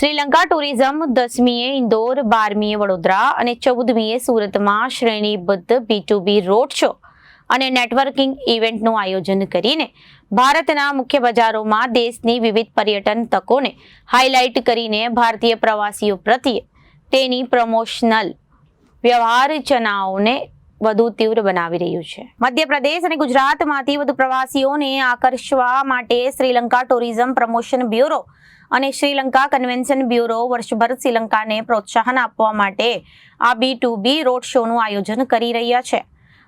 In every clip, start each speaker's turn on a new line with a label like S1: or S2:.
S1: Sri Lanka tourism 10મીએ Indore, 12મીએ Vadodara અને 14મીએ સુરતમાં શ્રેણીબદ્ધ B2B રોડ શો અને નેટવર્કિંગ ઇવેન્ટનું આયોજન કરીને ભારતના મુખ્ય બજારોમાં દેશની વિવિધ પર્યટન તકોને હાઇલાઇટ કરીને ભારતીય પ્રવાસીઓ પ્રત્યે તેની પ્રમોશનલ વ્યવહારચનાઓને વધુ તીવ્ર બનાવી રહ્યું છે। મધ્યપ્રદેશ અને ગુજરાતમાંથી વધુ પ્રવાસીઓને આકર્ષવા માટે શ્રીલંકા ટુરિઝમ પ્રમોશન બ્યુરો અને શ્રીલંકા કન્વેન્શન બ્યુરો વર્ષભર શ્રીલંકાને પ્રોત્સાહન આપવા માટે આ B2B રોડ શોનું આયોજન કરી રહ્યા છે।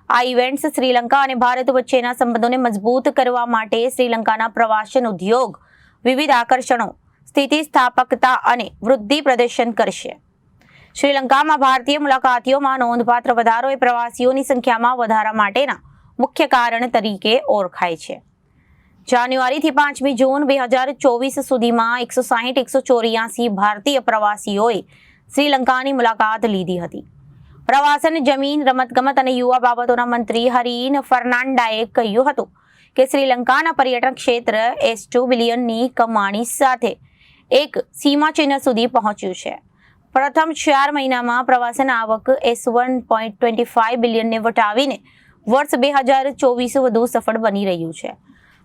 S1: આ ઇવેન્ટ્સ શ્રીલંકા અને ભારત વચ્ચેના સંબંધોને મજબૂત કરવા માટે શ્રીલંકાના પ્રવાસન ઉદ્યોગ વિવિધ આકર્ષણો, સ્થિતિસ્થાપકતા અને વૃદ્ધિ પ્રદર્શન કરશે। શ્રીલંકામાં ભારતીય મુલાકાતીઓમાં નોંધપાત્ર વધારો એ પ્રવાસીઓની સંખ્યામાં વધારા માટેના મુખ્ય કારણ તરીકે ઓળખાય છે। જાન્યુઆરીથી 5મી જૂન 2024 સુધીમાં 160-184 ભારતીય પ્રવાસીઓએ શ્રીલંકાની મુલાકાત લીધી હતી। પ્રવાસન, જમીન, રમતગમત અને યુવા બાબતોના મંત્રી હરીન ફર્નાન્ડાએ કહ્યું હતું કે શ્રીલંકાના પર્યટન ક્ષેત્ર S2 બિલિયનની કમાણી સાથે એક સીમાચિહ્ન સુધી પહોંચ્યું છે। પ્રથમ 4 મહિનામાં પ્રવાસન આવક S1.25 બિલિયનને વટાવીને વર્ષ 2024 વધુ સફળ બની રહ્યું છે।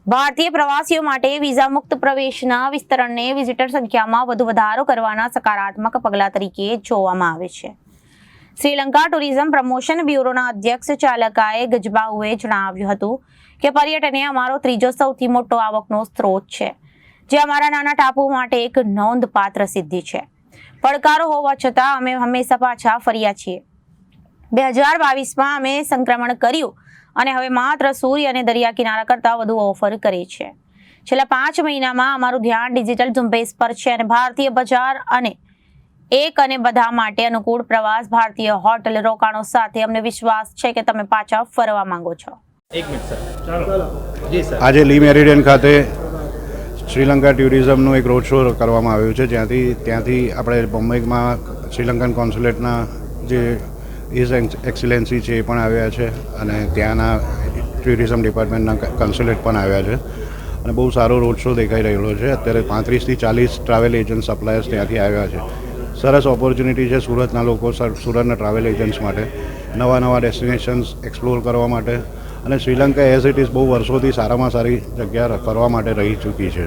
S1: ભારતીય પ્રવાસીઓ માટે વિઝા મુક્ત પ્રવેશના વિસ્તરણને વિઝિટર સંખ્યામાં વધુ વધારો કરવાના સકારાત્મક પગલાં તરીકે જોવામાં આવે છે। શ્રીલંકા ટુરિઝમ પ્રમોશન બ્યુરોના અધ્યક્ષ ચાલકાએ ગજબાઉએ જણાવ્યું હતું કે પર્યટન એ અમારો ત્રીજો સૌથી મોટો આવકનો સ્ત્રોત છે, જે અમારા નાના ટાપુ માટે એક નોંધપાત્ર સિદ્ધિ છે। પડકારો હોવા છતાં અમે હંમેશા પાછા ફર્યા છીએ। 2022માં અમે સંક્રમણ કર્યું અને હવે માત્ર સૂર્ય અને દરિયા કિનારા કરતાં વધુ ઓફર કરે છે। છેલ્લા 5 મહિનામાં અમારું ધ્યાન ડિજિટલ ઝુંબેશ પર છે અને ભારતીય બજાર અને એક અને બધા માટે અનુકૂળ પ્રવાસ ભારતીય હોટલ રોકાણો સાથે અમને વિશ્વાસ છે કે તમે પાછા ફરવા માંગો છો।
S2: આજે લી મેરિડિયન ખાતે શ્રીલંકા ટુરિઝમનો એક રોડ શો કરવામાં આવ્યો છે, ત્યાંથી આપણે બોમ્બેમાં શ્રીલંકન કોન્સ્યુલેટના જે ઇઝ એક્સેલન્સી છે એ પણ આવ્યા છે અને ત્યાંના ટુરિઝમ ડિપાર્ટમેન્ટના કન્સ્યુલેટ પણ આવ્યા છે અને બહુ સારો રોડ શો દેખાઈ રહેલો છે। અત્યારે 35થી 40 ટ્રાવેલ એજન્ટ સપ્લાયર્સ ત્યાંથી આવ્યા છે। સરસ ઓપોર્ચ્યુનિટી છે સુરતના લોકો, સુરતના ટ્રાવેલ એજન્ટ્સ માટે નવા ડેસ્ટિનેશન્સ એક્સપ્લોર કરવા માટે, અને શ્રીલંકા એઝ ઇટ ઇઝ બહુ વર્ષોથી સારામાં સારી જગ્યા ફરવા માટે રહી ચૂકી છે।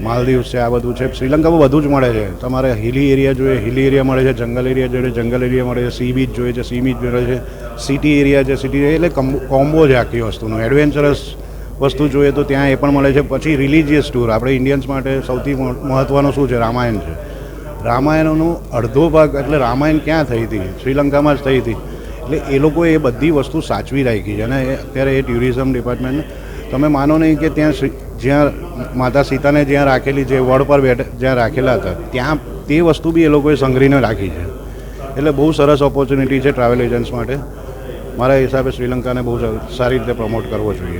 S2: માલદીવ્સ છે, આ બધું છે। શ્રીલંકામાં બધું જ મળે છે। તમારે હિલી એરિયા જોઈએ, હિલી એરિયા મળે છે, જંગલ એરિયા જોઈએ, જંગલ એરિયા મળે છે, સી બીચ જોઈએ છે, સી બીચ મળે છે, સિટી એરિયા છે, સિટી એટલે કોમ્બો છે આખી વસ્તુનો। એડવેન્ચરસ વસ્તુ જોઈએ તો ત્યાં એ પણ મળે છે। પછી રિલિજિયસ ટૂર, આપણે ઇન્ડિયન્સ માટે સૌથી મહત્ત્વનું શું છે? રામાયણ છે। રામાયણનો અડધો ભાગ એટલે રામાયણ ક્યાં થઈ હતી? શ્રીલંકામાં જ થઈ હતી। એટલે એ લોકોએ એ બધી વસ્તુ સાચવી રાખી છે અને અત્યારે એ ટુરિઝમ ડિપાર્ટમેન્ટ, તમે માનો નહીં કે ત્યાં જ્યાં માતા સીતાને જ્યાં રાખેલી છે, વડ પર જ્યાં રાખેલા હતા, ત્યાં તે વસ્તુ બી એ લોકોએ સંગ્રહીને રાખી છે। એટલે બહુ સરસ ઓપોર્ચ્યુનિટી છે ટ્રાવેલ એજન્ટ્સ માટે। મારા હિસાબે શ્રીલંકાને બહુ સારી રીતે પ્રમોટ કરવો જોઈએ।